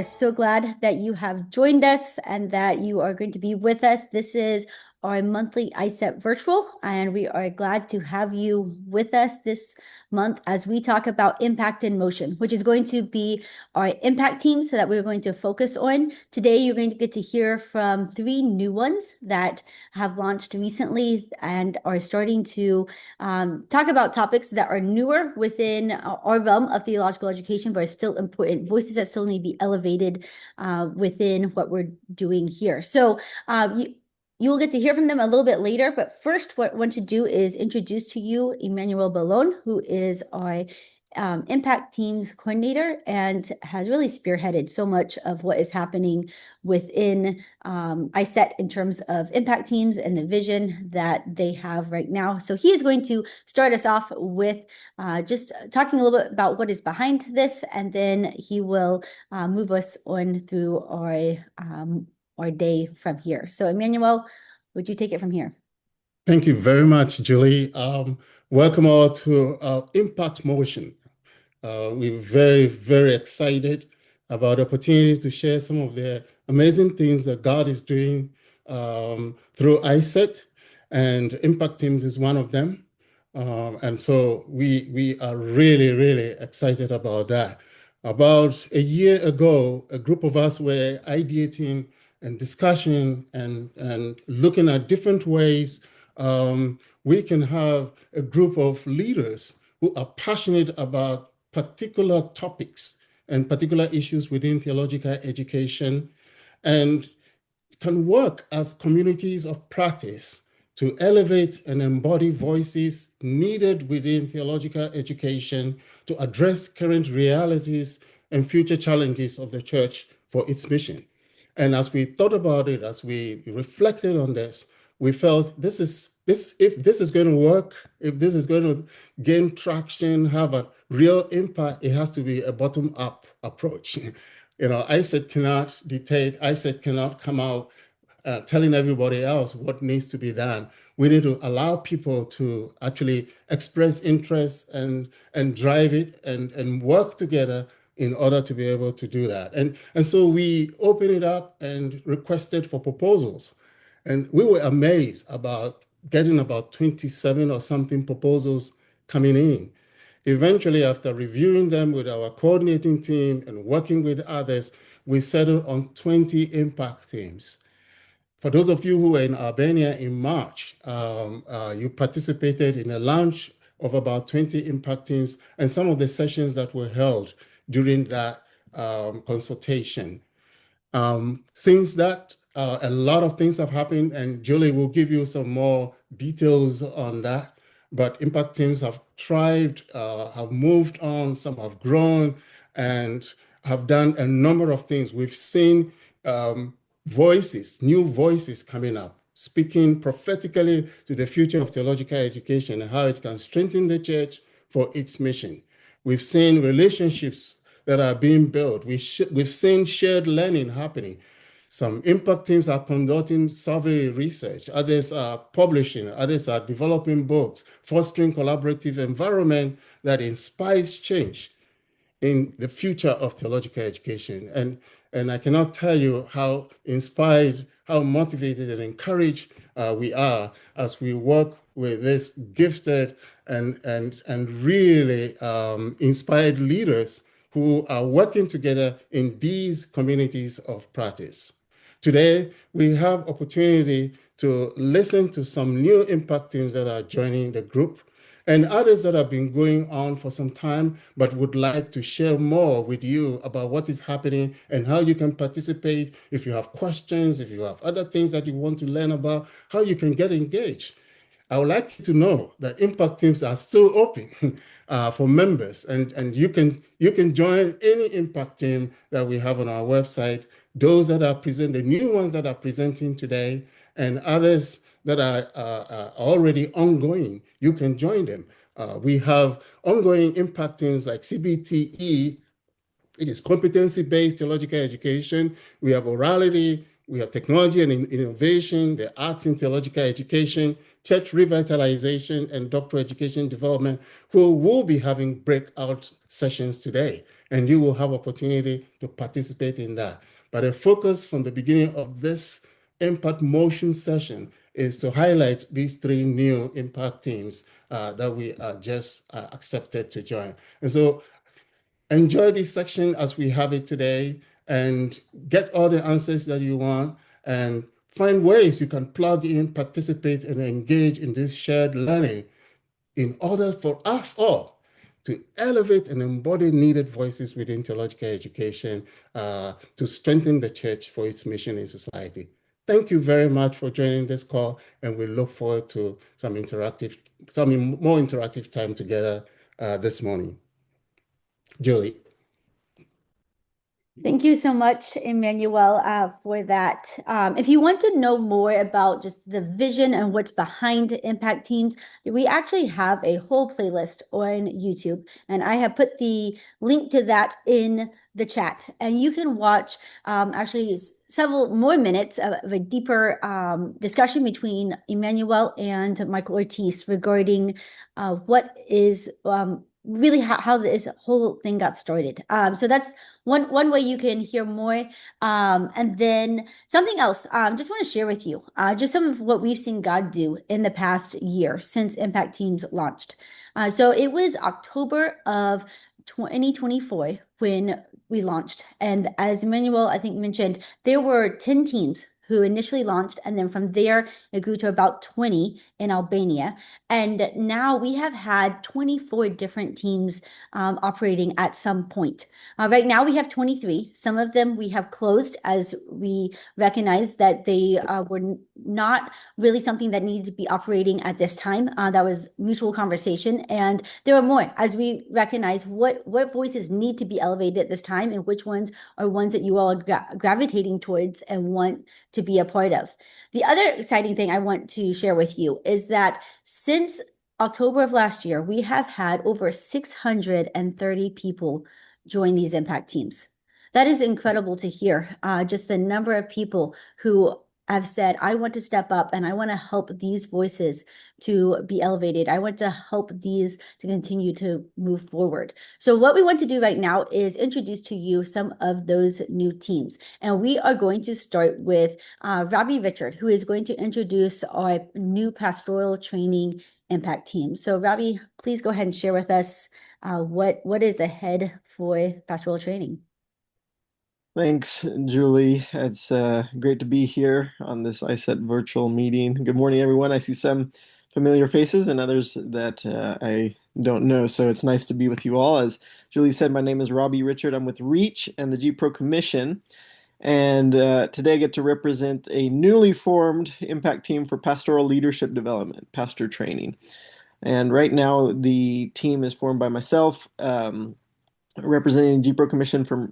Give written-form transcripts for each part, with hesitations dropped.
are so glad that you have joined us and that you are going to be with us. This is our monthly ICETE Virtual, and we are glad to have you with us this month as we talk about impact in motion, which is going to be our impact teams that we're going to focus on. Today, you're going to get to hear from 3 new ones that have launched recently and are starting to talk about topics that are newer within our realm of theological education, but are still important voices that still need to be elevated within what we're doing here. So you'll get to hear from them a little bit later, but first what I want to do is introduce to you Emmanuel Bellon, who is our impact teams coordinator and has really spearheaded so much of what is happening within ICETE in terms of impact teams and the vision that they have right now. So he is going to start us off with just talking a little bit about what is behind this, and then he will move us on through our day from here. So Emmanuel, would you take it from here? Thank you very much, Julie. Welcome all to Impact Motion. We're very, very excited about the opportunity to share some of the amazing things that God is doing through ICETE, and Impact Teams is one of them. And so we are really, really excited about that. About a year ago, a group of us were ideating and discussion and looking at different ways we can have a group of leaders who are passionate about particular topics and particular issues within theological education and can work as communities of practice to elevate and embody voices needed within theological education to address current realities and future challenges of the church for its mission. And as we thought about it, as we reflected on this, we felt if this is going to work, if this is going to gain traction, have a real impact, it has to be a bottom-up approach. ICETE cannot dictate, ICETE cannot come out telling everybody else what needs to be done. We need to allow people to actually express interest and drive it and work together in order to be able to do that. And so we opened it up and requested for proposals. And we were amazed about getting about 27 or something proposals coming in. Eventually, after reviewing them with our coordinating team and working with others, we settled on 20 impact teams. For those of you who were in Albania in March, you participated in a launch of about 20 impact teams and some of the sessions that were held during that consultation. Since that, a lot of things have happened, and Julie will give you some more details on that. But impact teams have thrived, have moved on, some have grown, and have done a number of things. We've seen new voices coming up, speaking prophetically to the future of theological education and how it can strengthen the church for its mission. We've seen relationships that are being built. We've seen shared learning happening. Some impact teams are conducting survey research. Others are publishing. Others are developing books, fostering collaborative environment that inspires change in the future of theological education. And I cannot tell you how inspired, how motivated and encouraged we are as we work with this gifted and really inspired leaders who are working together in these communities of practice. Today, we have opportunity to listen to some new impact teams that are joining the group and others that have been going on for some time, but would like to share more with you about what is happening and how you can participate. If you have questions, if you have other things that you want to learn about, how you can get engaged. I would like you to know that impact teams are still open for members, and you can join any impact team that we have on our website. Those that are present, the new ones that are presenting today, and others that are already ongoing, you can join them. We have ongoing impact teams like CBTE. It is competency-based theological education. We have orality, we have technology and innovation, the arts in theological education, church revitalization, and doctoral education development, who will be having breakout sessions today. and you will have opportunity to participate in that. But the focus from the beginning of this Impact Motion session is to highlight these three new impact teams that we are just accepted to join. And so enjoy this section as we have it today and get all the answers that you want and find ways you can plug in, participate, and engage in this shared learning in order for us all to elevate and embody needed voices within theological education to strengthen the church for its mission in society. Thank you very much for joining this call, and we look forward to some more interactive time together this morning. Julie. Thank you so much, Emmanuel, for that. If you want to know more about just the vision and what's behind impact teams, we actually have a whole playlist on YouTube, and I have put the link to that in the chat. And you can watch actually several more minutes of a deeper discussion between Emmanuel and Michael Ortiz regarding what is really how this whole thing got started. So that's one way you can hear more. And then something else, just want to share with you, just some of what we've seen God do in the past year since Impact Teams launched. So it was October of 2024 when we launched. And as Emmanuel, I think, mentioned, there were 10 teams who initially launched, and then from there it grew to about 20 in Albania. And now we have had 24 different teams operating at some point. Right now we have 23. Some of them we have closed as we recognize that they were not really something that needed to be operating at this time. That was mutual conversation. And there are more as we recognize what voices need to be elevated at this time and which ones are ones that you all are gravitating towards and want to be a part of. The other exciting thing I want to share with you is that since October of last year, we have had over 630 people join these impact teams. That is incredible to hear. Just the number of people who have said, I want to step up and I want to help these voices to be elevated. I want to help these to continue to move forward. So what we want to do right now is introduce to you some of those new teams. And we are going to start with Robbie Richard, who is going to introduce our new pastoral training impact team. So Robbie, please go ahead and share with us what is ahead for pastoral training. Thanks, Julie. It's great to be here on this ICETE virtual meeting. Good morning, everyone. I see some familiar faces and others that I don't know, so it's nice to be with you all. As Julie said, my name is Robbie Richard. I'm with REACH and the G-Pro Commission, and today I get to represent a newly formed impact team for pastoral leadership development, pastor training. And right now, the team is formed by myself, representing G-Pro Commission from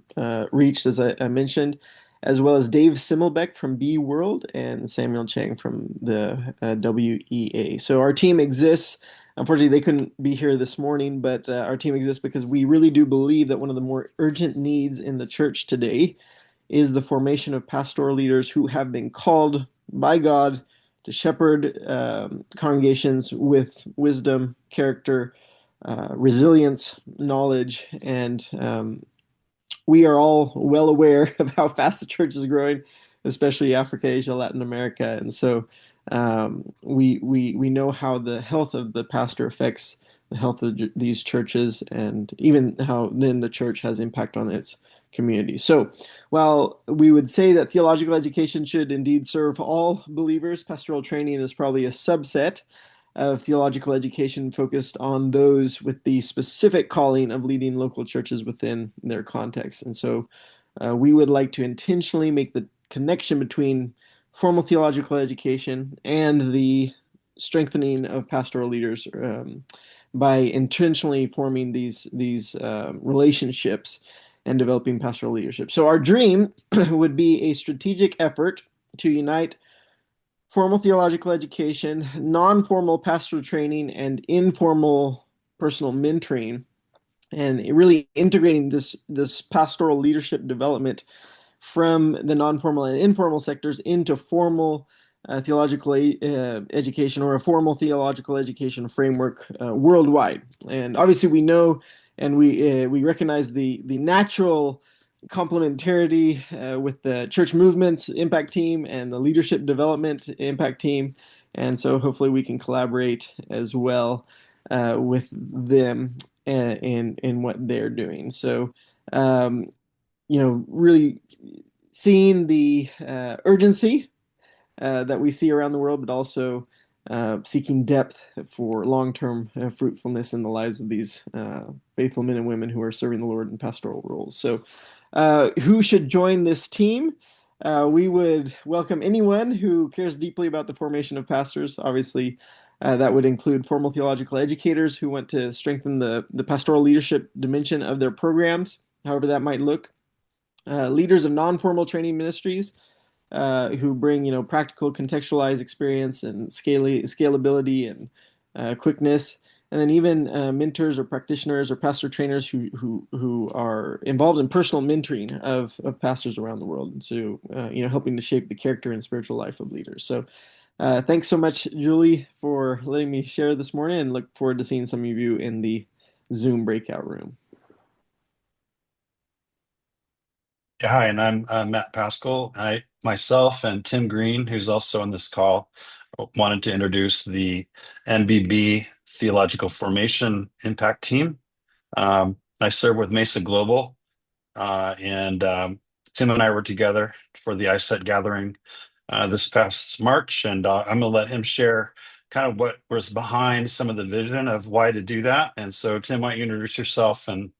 REACH, as I mentioned, as well as Dave Simmelbeck from B World and Samuel Chang from the WEA. So our team exists. Unfortunately, they couldn't be here this morning, but our team exists because we really do believe that one of the more urgent needs in the church today is the formation of pastoral leaders who have been called by God to shepherd congregations with wisdom, character, resilience, knowledge, and we are all well aware of how fast the church is growing, especially Africa, Asia, Latin America, and so we know how the health of the pastor affects the health of these churches, and even how then the church has impact on its community. So while we would say that theological education should indeed serve all believers, pastoral training is probably a subset of theological education focused on those with the specific calling of leading local churches within their context. And so we would like to intentionally make the connection between formal theological education and the strengthening of pastoral leaders by intentionally forming these relationships and developing pastoral leadership. So our dream would be a strategic effort to unite formal theological education, non-formal pastoral training, and informal personal mentoring, and really integrating this pastoral leadership development from the non-formal and informal sectors into formal theological education, or a formal theological education framework worldwide. And obviously we know and we recognize the natural complementarity with the church movements impact team and the leadership development impact team, and so hopefully we can collaborate as well with them in what they're doing. So really seeing the urgency that we see around the world, but also seeking depth for long-term fruitfulness in the lives of these faithful men and women who are serving the Lord in pastoral roles. So, who should join this team? We would welcome anyone who cares deeply about the formation of pastors. Obviously, that would include formal theological educators who want to strengthen the pastoral leadership dimension of their programs, however that might look. Leaders of non-formal training ministries who bring practical contextualized experience and scalability and quickness, and then even mentors or practitioners or pastor trainers who are involved in personal mentoring of pastors around the world, and so helping to shape the character and spiritual life of leaders. So thanks so much, Julie, for letting me share this morning, and look forward to seeing some of you in the Zoom breakout room. Yeah, hi, and I'm Matt Pascal. Myself and Tim Green, who's also on this call, wanted to introduce the MBB Theological Formation Impact Team. I serve with Mesa Global, and Tim and I were together for the ICETE gathering this past March, and I'm going to let him share kind of what was behind some of the vision of why to do that. And so, Tim, why don't you introduce yourself, and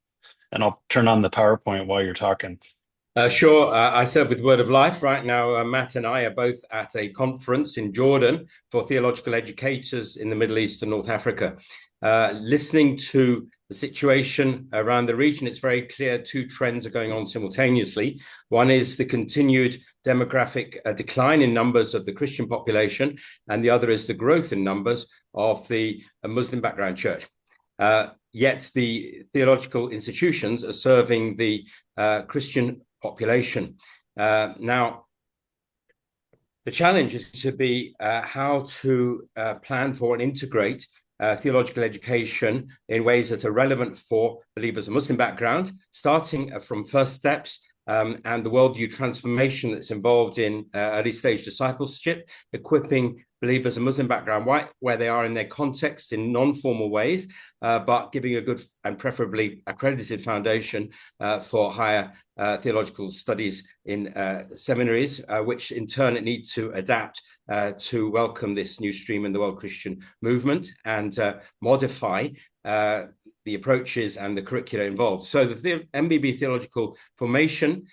I'll turn on the PowerPoint while you're talking. Sure. I serve with Word of Life right now. Matt and I are both at a conference in Jordan for theological educators in the Middle East and North Africa. Listening to the situation around the region, it's very clear two trends are going on simultaneously. One is the continued demographic decline in numbers of the Christian population, and the other is the growth in numbers of the Muslim background church. Yet the theological institutions are serving the Christian population. Now, the challenge is to be how to plan for and integrate theological education in ways that are relevant for believers of Muslim background, starting from first steps and the worldview transformation that's involved in early stage discipleship, equipping believers of Muslim background where they are in their context in non-formal ways, but giving a good and preferably accredited foundation for higher theological studies in seminaries, which in turn need to adapt to welcome this new stream in the world Christian movement and modify the approaches and the curricula involved. So the MBB Theological Formation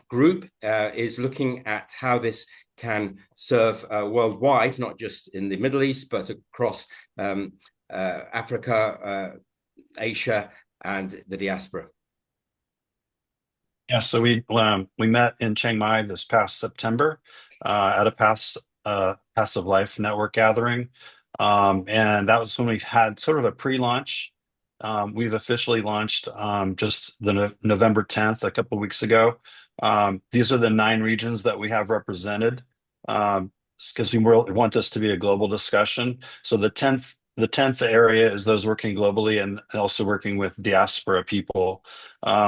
group is looking at how this can serve worldwide, not just in the Middle East, but across Africa, Asia, and the diaspora. Yeah, so we met in Chiang Mai this past September at a Passive Life Network gathering, and that was when we had sort of a pre-launch. We've officially launched just the November 10th, a couple of weeks ago. These are the 9 regions that we have represented, because we want this to be a global discussion. So the 10th area is those working globally and also working with diaspora people.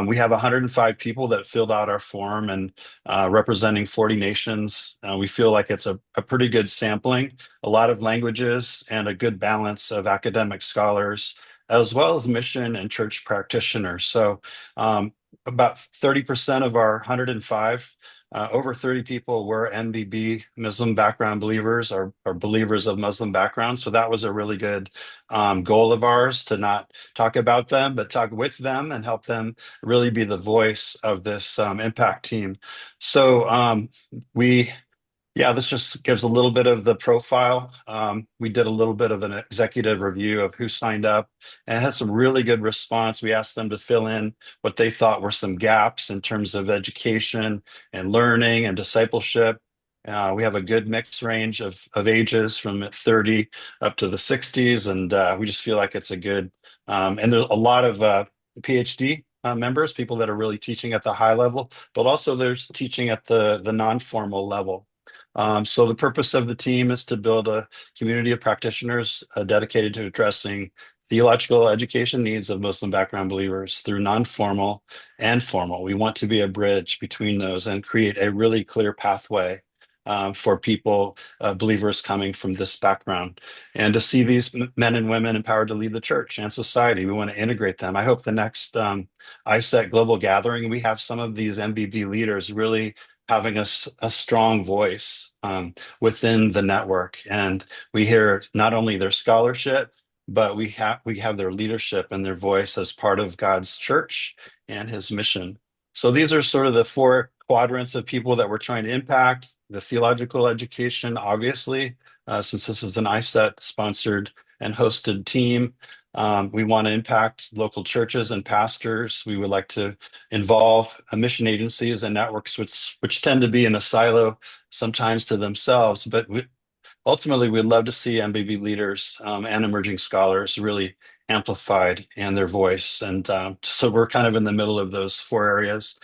We have 105 people that filled out our form, and representing 40 nations. We feel like it's a pretty good sampling, a lot of languages, and a good balance of academic scholars, as well as mission and church practitioners. So about 30% of our 105, over 30 people were MBB Muslim background believers or believers of Muslim background. So that was a really good goal of ours, to not talk about them, but talk with them and help them really be the voice of this impact team. So this just gives a little bit of the profile. We did a little bit of an executive review of who signed up, and it had some really good response. We asked them to fill in what they thought were some gaps in terms of education and learning and discipleship. We have a good mixed range of ages from 30 up to the 60s, and we just feel like it's a good, and there's a lot of PhD members, people that are really teaching at the high level, but also there's teaching at the non-formal level. So the purpose of the team is to build a community of practitioners dedicated to addressing theological education needs of Muslim background believers through non-formal and formal. We want to be a bridge between those and create a really clear pathway for people, believers coming from this background, and to see these men and women empowered to lead the church and society. We want to integrate them. I hope the next ICETE global gathering, we have some of these MBB leaders really having a strong voice within the network. And we hear not only their scholarship, but we have their leadership and their voice as part of God's church and his mission. So these are sort of the four quadrants of people that we're trying to impact. The theological education, obviously, since this is an ICETE sponsored and hosted team. We want to impact local churches and pastors. We would like to involve mission agencies and networks which tend to be in a silo sometimes to themselves, but ultimately we'd love to see MBB leaders and emerging scholars really amplified and their voice. And so we're kind of in the middle of those four areas.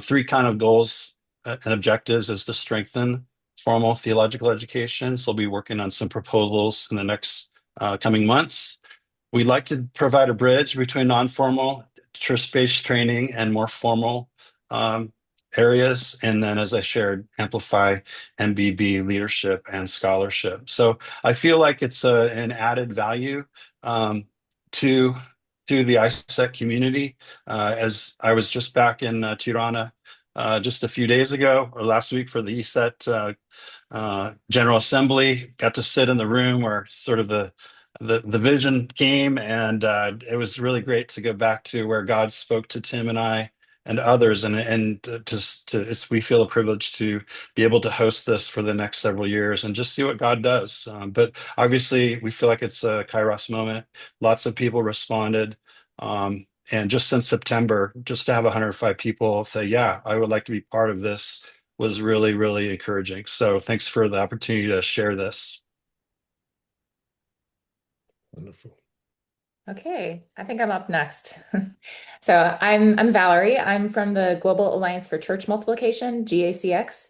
Three kind of goals and objectives is to strengthen formal theological education. So we'll be working on some proposals in the next coming months. We'd like to provide a bridge between non-formal church-based training and more formal areas. And then, as I shared, amplify MBB leadership and scholarship. So I feel like it's an added value to the ICETE community. As I was just back in Tirana just a few days ago or last week for the ICETE General Assembly, got to sit in the room where sort of the vision came, and it was really great to go back to where God spoke to Tim and I and others, and we feel a privilege to be able to host this for the next several years and just see what God does. But obviously, we feel like it's a Kairos moment. Lots of people responded. And just since September, just to have 105 people say, yeah, I would like to be part of this, was really, really encouraging. So thanks for the opportunity to share this. Wonderful. Okay, I think I'm up next. So I'm Valerie. I'm from the Global Alliance for Church Multiplication, GACX.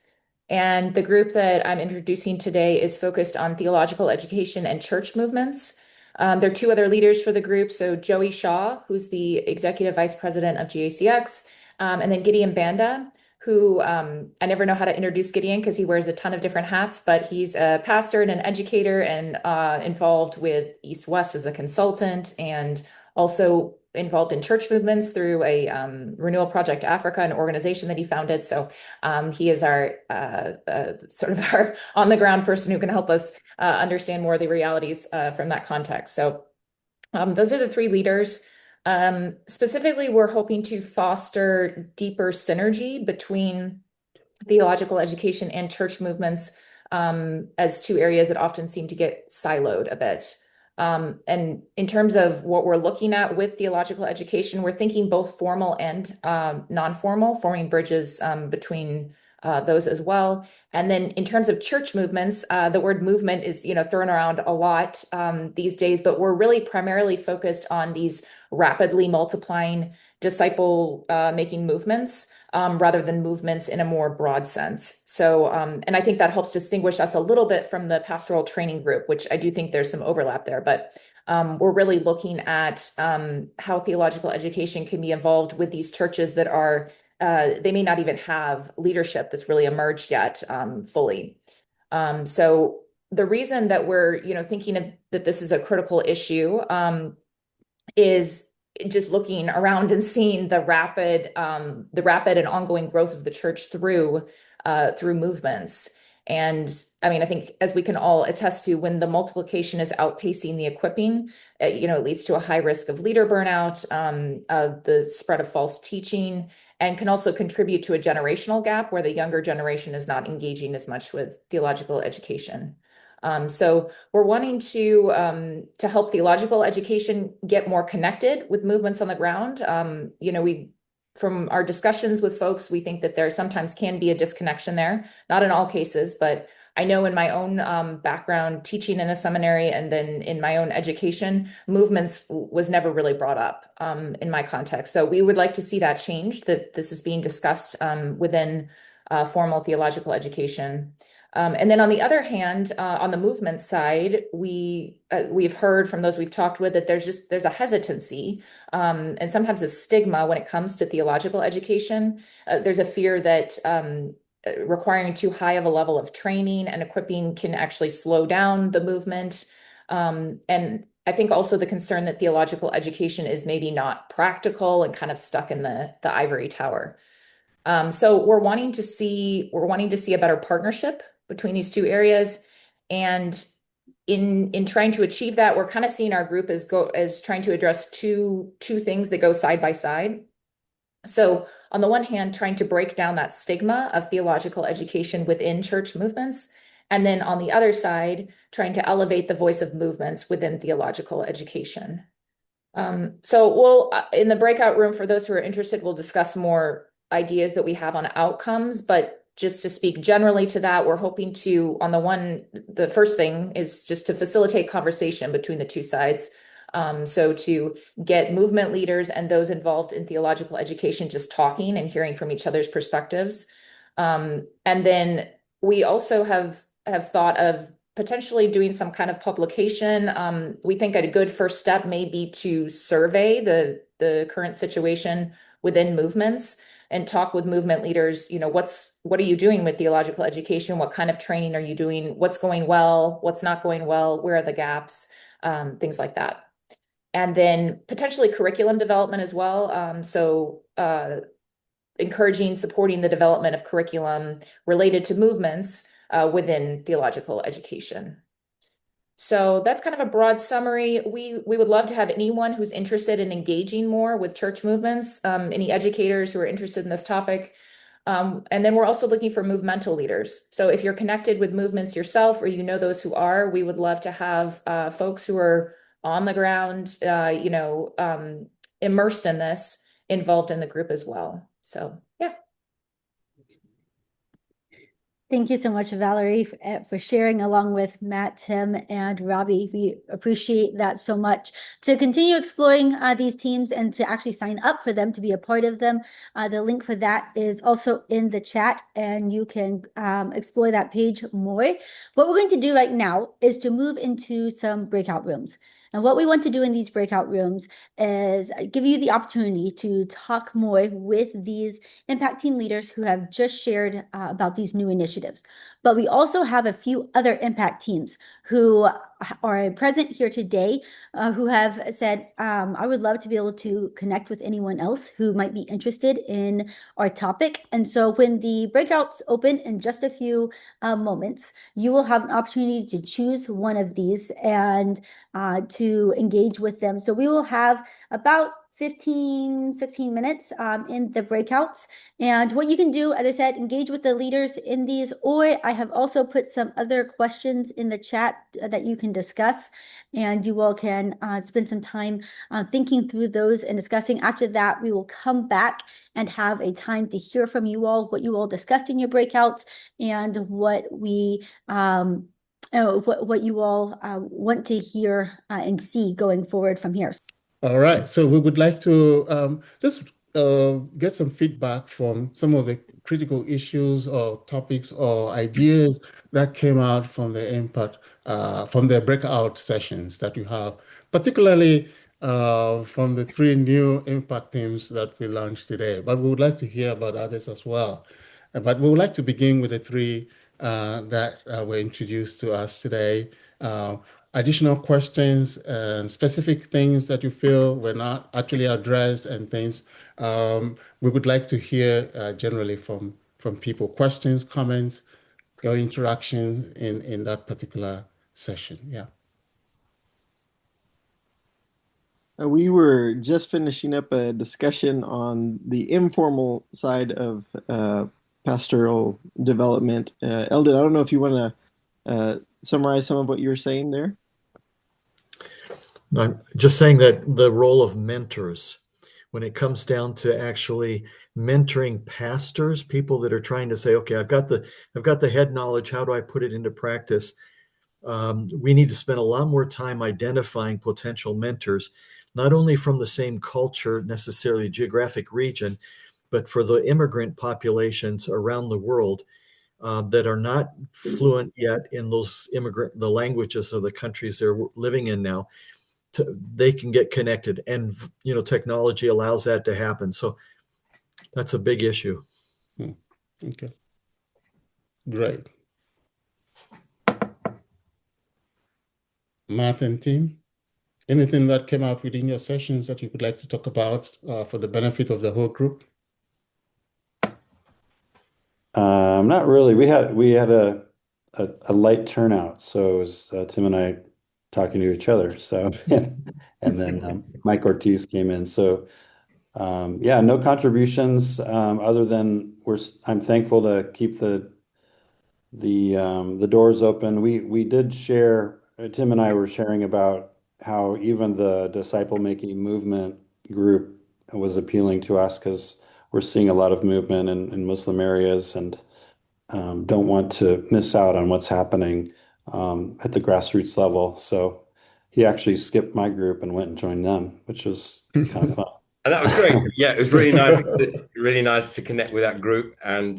And the group that I'm introducing today is focused on theological education and church movements. There are two other leaders for the group. So Joey Shaw, who's the Executive Vice President of GACX, and then Gideon Banda, who I never know how to introduce Gideon because he wears a ton of different hats, but he's a pastor and an educator and involved with East West as a consultant, and also involved in church movements through a Renewal Project Africa, an organization that he founded. So he is our sort of our on the ground person who can help us understand more of the realities from that context. So those are the three leaders. Specifically, we're hoping to foster deeper synergy between theological education and church movements as two areas that often seem to get siloed a bit. And in terms of what we're looking at with theological education, we're thinking both formal and non-formal, forming bridges between those as well. And then in terms of church movements, the word movement is, thrown around a lot these days, but we're really primarily focused on these rapidly multiplying disciple making movements rather than movements in a more broad sense. So, and I think that helps distinguish us a little bit from the pastoral training group, which I do think there's some overlap there, but we're really looking at how theological education can be involved with these churches that are they may not even have leadership that's really emerged yet fully. So the reason that we're, thinking that this is a critical issue is just looking around and seeing the rapid and ongoing growth of the church through movements. And I mean, I think as we can all attest to, when the multiplication is outpacing the equipping, it leads to a high risk of leader burnout, of the spread of false teaching, and can also contribute to a generational gap where the younger generation is not engaging as much with theological education. So we're wanting to help theological education get more connected with movements on the ground. From our discussions with folks, we think that there sometimes can be a disconnection there, not in all cases, but I know in my own background teaching in a seminary and then in my own education, movements was never really brought up in my context. So we would like to see that change, that this is being discussed within formal theological education. And then on the other hand, on the movement side, we've heard from those we've talked with that there's a hesitancy and sometimes a stigma when it comes to theological education. There's a fear that requiring too high of a level of training and equipping can actually slow down the movement. And I think also the concern that theological education is maybe not practical and kind of stuck in the ivory tower. So we're wanting to see a better partnership between these two areas. And in trying to achieve that, we're kind of seeing our group as trying to address two things that go side by side. So on the one hand, trying to break down that stigma of theological education within church movements. And then on the other side, trying to elevate the voice of movements within theological education. So we'll, in the breakout room, for those who are interested, we'll discuss more ideas that we have on outcomes. But just to speak generally to that, we're hoping to, the first thing is just to facilitate conversation between the two sides. So to get movement leaders and those involved in theological education just talking and hearing from each other's perspectives. And then we also have thought of potentially doing some kind of publication. We think a good first step may be to survey the current situation within movements and talk with movement leaders. What are you doing with theological education? What kind of training are you doing? What's going well? What's not going well? Where are the gaps? Things like that. And then potentially curriculum development as well. So encouraging, supporting the development of curriculum related to movements within theological education. So that's kind of a broad summary. We would love to have anyone who's interested in engaging more with church movements, any educators who are interested in this topic. And then we're also looking for movemental leaders. So if you're connected with movements yourself, or you know those who are, we would love to have folks who are on the ground, immersed in this, involved in the group as well. So, yeah. Thank you so much, Valerie, for sharing along with Matt, Tim, and Robbie. We appreciate that so much. To continue exploring these teams and to actually sign up for them, to be a part of them, the link for that is also in the chat, and you can explore that page more. What we're going to do right now is to move into some breakout rooms. And what we want to do in these breakout rooms is give you the opportunity to talk more with these impact team leaders who have just shared about these new initiatives. But we also have a few other impact teams who are present here today who have said, I would love to be able to connect with anyone else who might be interested in our topic. And so when the breakouts open in just a few moments, you will have an opportunity to choose one of these and to engage with them. So we will have about 15, 16 minutes in the breakouts. And what you can do, as I said, engage with the leaders in these, or I have also put some other questions in the chat that you can discuss, and you all can spend some time thinking through those and discussing. After that, we will come back and have a time to hear from you all, what you all discussed in your breakouts, and what we what you all want to hear and see going forward from here. All right. So we would like to just get some feedback from some of the critical issues or topics or ideas that came out from the impact, from the breakout sessions that you have, particularly from the 3 new impact teams that we launched today. But we would like to hear about others as well. But we would like to begin with the 3 that were introduced to us today. Additional questions and specific things that you feel were not actually addressed and things we would like to hear generally from people, questions, comments, or interactions in that particular session. Yeah. We were just finishing up a discussion on the informal side of pastoral development. Eldon, I don't know if you want to summarize some of what you were saying there. No, I'm just saying that the role of mentors, when it comes down to actually mentoring pastors, people that are trying to say, okay, I've got the head knowledge, how do I put it into practice? We need to spend a lot more time identifying potential mentors, not only from the same culture, necessarily geographic region, but for the immigrant populations around the world. that are not fluent yet in the languages of the countries they're living in now. They can get connected, and technology allows that to happen. So that's a big issue. Okay, great. Matt and team, anything that came up within your sessions that you would like to talk about for the benefit of the whole group? Not really. We had a light turnout, so it was Tim and I talking to each other. So, and then Mike Ortiz came in. So, yeah, no contributions other than I'm thankful to keep the doors open. We did share. Tim and I were sharing about how even the disciple making movement group was appealing to us because we're seeing a lot of movement in Muslim areas and don't want to miss out on what's happening at the grassroots level. So he actually skipped my group and went and joined them, which was kind of fun. And that was great. Yeah, it was really nice to connect with that group. And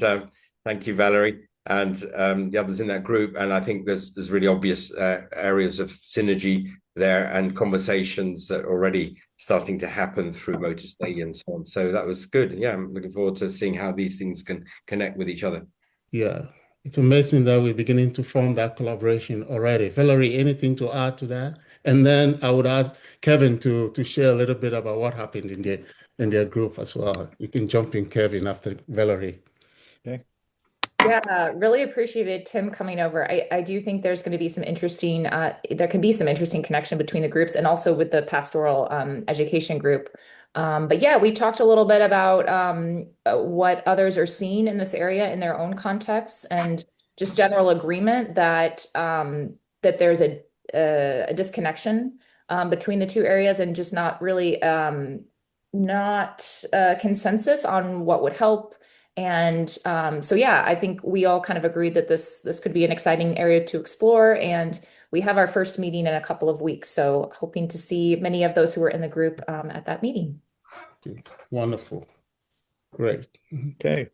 thank you, Valerie, and the others in that group. And I think there's really obvious areas of synergy there and conversations that are already starting to happen through Motor Study and so on. So that was good. Yeah, I'm looking forward to seeing how these things can connect with each other. Yeah, it's amazing that we're beginning to form that collaboration already. Valerie, anything to add to that? And then I would ask Kevin to share a little bit about what happened in their group as well. You can jump in, Kevin, after Valerie. Okay. Yeah, really appreciated Tim coming over. I do think there's going to be some interesting, there can be some interesting connection between the groups and also with the pastoral education group. But yeah, we talked a little bit about what others are seeing in this area in their own contexts and just general agreement that that there's a disconnection between the two areas and just not really not consensus on what would help. And so, yeah, I think we all kind of agreed that this could be an exciting area to explore. And we have our first meeting in a couple of weeks. So hoping to see many of those who were in the group at that meeting. Wonderful. Great. Okay.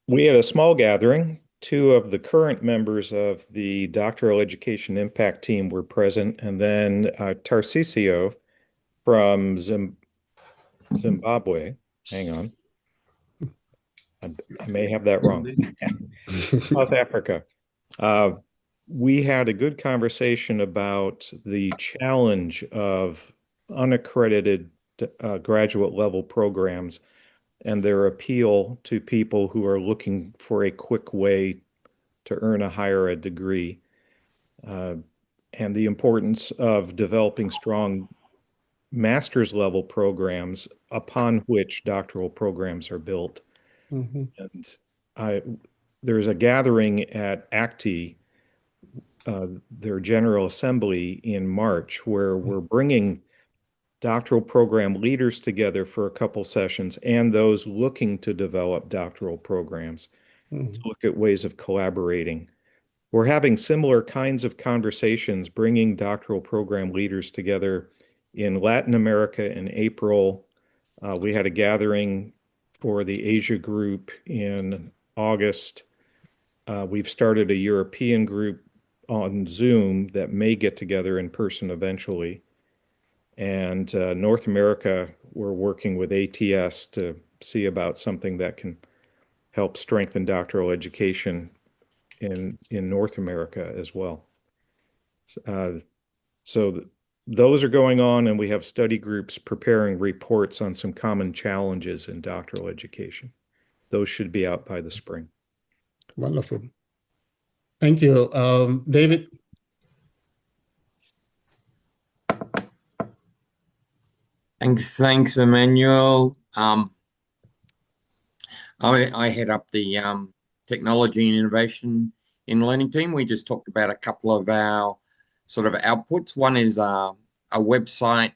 We had a small gathering. Two of the current members of the Doctoral Education Impact Team were present, and then Tarcisio from Zimbabwe. Hang on. I may have that wrong. South Africa. We had a good conversation about the challenge of unaccredited graduate level programs and their appeal to people who are looking for a quick way to earn a higher ed degree, and the importance of developing strong master's level programs upon which doctoral programs are built. Mm-hmm. And there's a gathering at ACTE, their General Assembly in March, where we're bringing doctoral program leaders together for a couple sessions and those looking to develop doctoral programs to look at ways of collaborating. We're having similar kinds of conversations, bringing doctoral program leaders together in Latin America in April. We had a gathering for the Asia group in August. We've started a European group on Zoom that may get together in person eventually. And North America, we're working with ATS to see about something that can help strengthen doctoral education in North America as well. So those are going on, and we have study groups preparing reports on some common challenges in doctoral education. Those should be out by the spring. Wonderful. Thank you. David? Thanks, Emmanuel. I head up the technology and innovation in learning team. We just talked about a couple of our sort of outputs. One is a website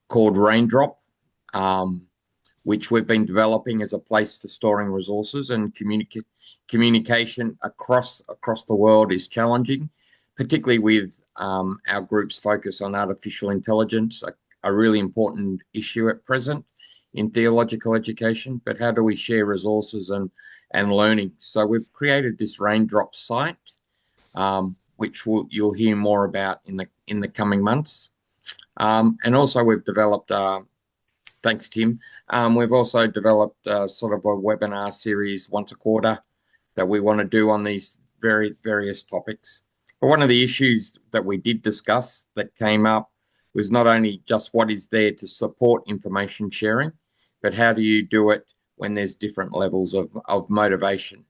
called Raindrop, which we've been developing as a place for storing resources, and communication across the world is challenging, particularly with our group's focus on artificial intelligence, a really important issue at present in theological education. But how do we share resources and and learning. So we've created this raindrop site, which you'll hear more about in the coming months. And also we've developed, thanks Tim, we've also developed sort of a webinar series once a quarter that we want to do on these various topics. But one of the issues that we did discuss that came up was not only just what is there to support information sharing, but how do you do it when there's different levels of motivation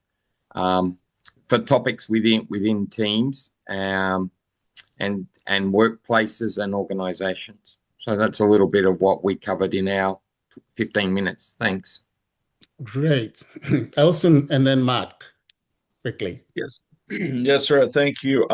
for topics within teams and workplaces and organizations. So that's a little bit of what we covered in our 15 minutes. Thanks. Great. Elson and then Mark, quickly. Yes. Yes, sir. Thank you.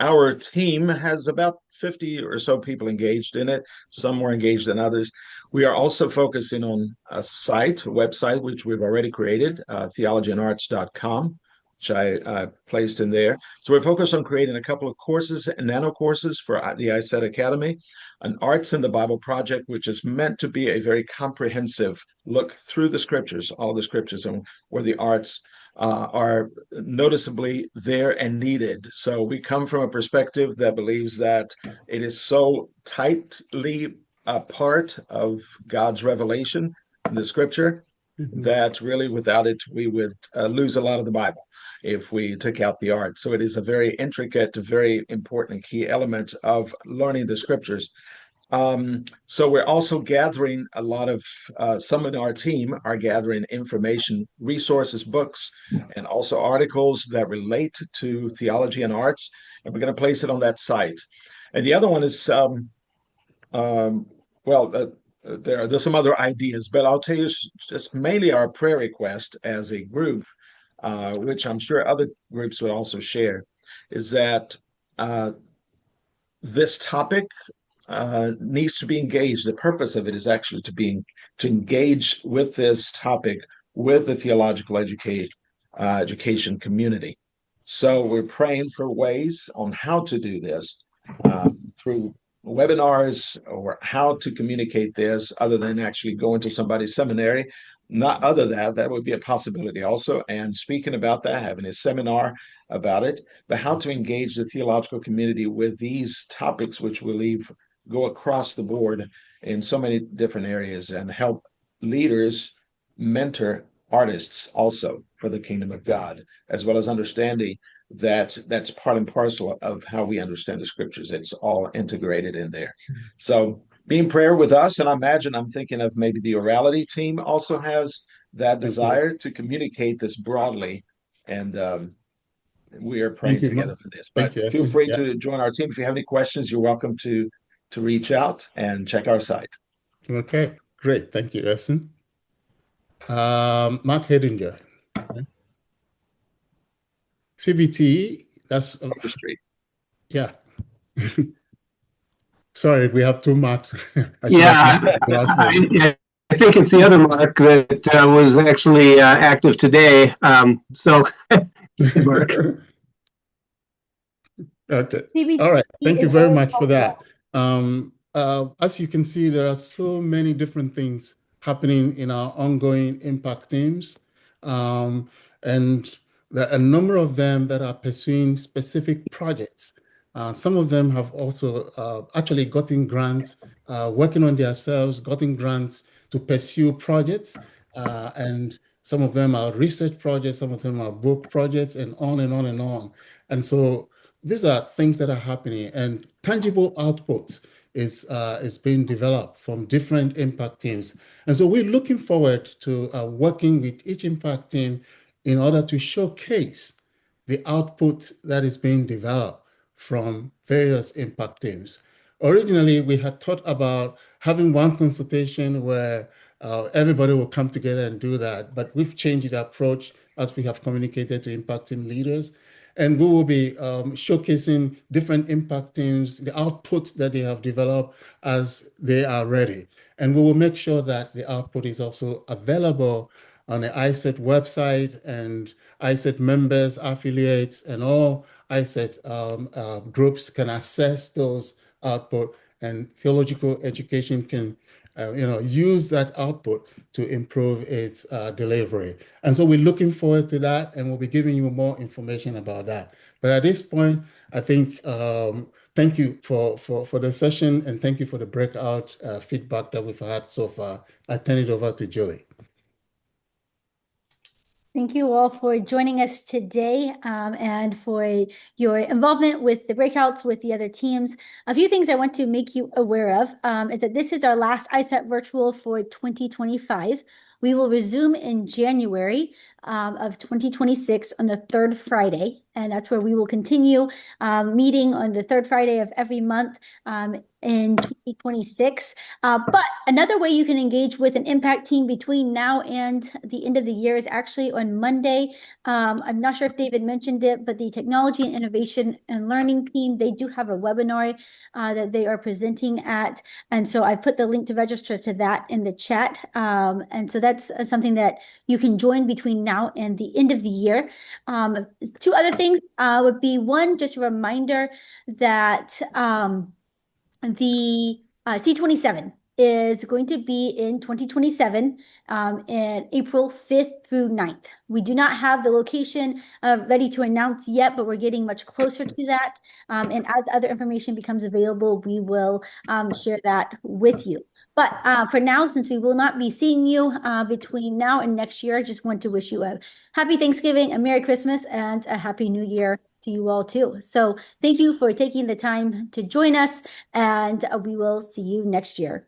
Our team has about 50 or so people engaged in it. Some more engaged than others. We are also focusing on a website, which we've already created, theologyandarts.com, which I placed in there. So we're focused on creating a couple of courses, nano courses for the ICETE Academy, an Arts in the Bible project, which is meant to be a very comprehensive look through the scriptures, all the scriptures, and where the arts are noticeably there and needed. So we come from a perspective that believes that it is so tightly a part of God's revelation in the scripture that really without it, we would lose a lot of the Bible if we took out the art. So it is a very intricate, very important key element of learning the scriptures. So we're also gathering a lot of, some in our team are gathering information, resources, books, and also articles that relate to theology and arts, and we're going to place it on that site. And the other one is, there's some other ideas, but I'll tell you just mainly our prayer request as a group, which I'm sure other groups would also share, is that this topic needs to be engaged. The purpose of it is actually to engage with this topic with the theological education community. So we're praying for ways on how to do this through webinars or how to communicate this other than actually going to somebody's seminary. Not other than that would be a possibility also. And speaking about that, having a seminar about it, but how to engage the theological community with these topics, which we go across the board in so many different areas and help leaders mentor artists also for the kingdom of God, as well as understanding that that's part and parcel of how we understand the scriptures. It's all integrated in there. So be in prayer with us. And I'm thinking of maybe the orality team also has that desire to communicate this broadly. And we are praying together for this. But feel free to join our team. If you have any questions, you're welcome to reach out and check our site. Okay, great. Thank you, Elson. Mark Hedinger. CBT, that's industry. Yeah. Sorry, we have two Marks. I think it's the other Mark that was actually active today. Mark. Okay. All right. Thank you very much for that. As you can see, there are so many different things happening in our ongoing impact teams. And there are a number of them that are pursuing specific projects. Some of them have also actually gotten grants, working on themselves, gotten grants to pursue projects. And some of them are research projects, some of them are book projects, and on and on and on. And so these are things that are happening, and tangible outputs is being developed from different impact teams. And so we're looking forward to working with each impact team in order to showcase the output that is being developed from various impact teams. Originally, we had thought about having one consultation where everybody will come together and do that, but we've changed the approach as we have communicated to impact team leaders. And we will be showcasing different impact teams, the outputs that they have developed as they are ready. And we will make sure that the output is also available on the ICETE website, and ICETE members, affiliates, and all ICETE groups can access those output and theological education can use that output to improve its delivery. And so we're looking forward to that, and we'll be giving you more information about that. But at this point, I think thank you for the session, and thank you for the breakout feedback that we've had so far. I turn it over to Julie. Thank you all for joining us today and for your involvement with the breakouts with the other teams. A few things I want to make you aware of is that this is our last ICETE Virtual for 2025. We will resume in January of 2026 on the third Friday, and that's where we will continue meeting on the third Friday of every month in 2026. But another way you can engage with an impact team between now and the end of the year is actually on Monday. I'm not sure if David mentioned it, but the Technology and Innovation and Learning team, they do have a webinar that they are presenting at. And so I put the link to register to that in the chat. And so that's something that you can join between now and the end of the year. Two other things would be one, just a reminder that the C27 is going to be in 2027 in April 5th through 9th. We do not have the location ready to announce yet, but we're getting much closer to that. And as other information becomes available, we will share that with you. But for now, since we will not be seeing you between now and next year, I just want to wish you a happy Thanksgiving, a Merry Christmas, and a Happy New Year to you all too. So thank you for taking the time to join us, and we will see you next year.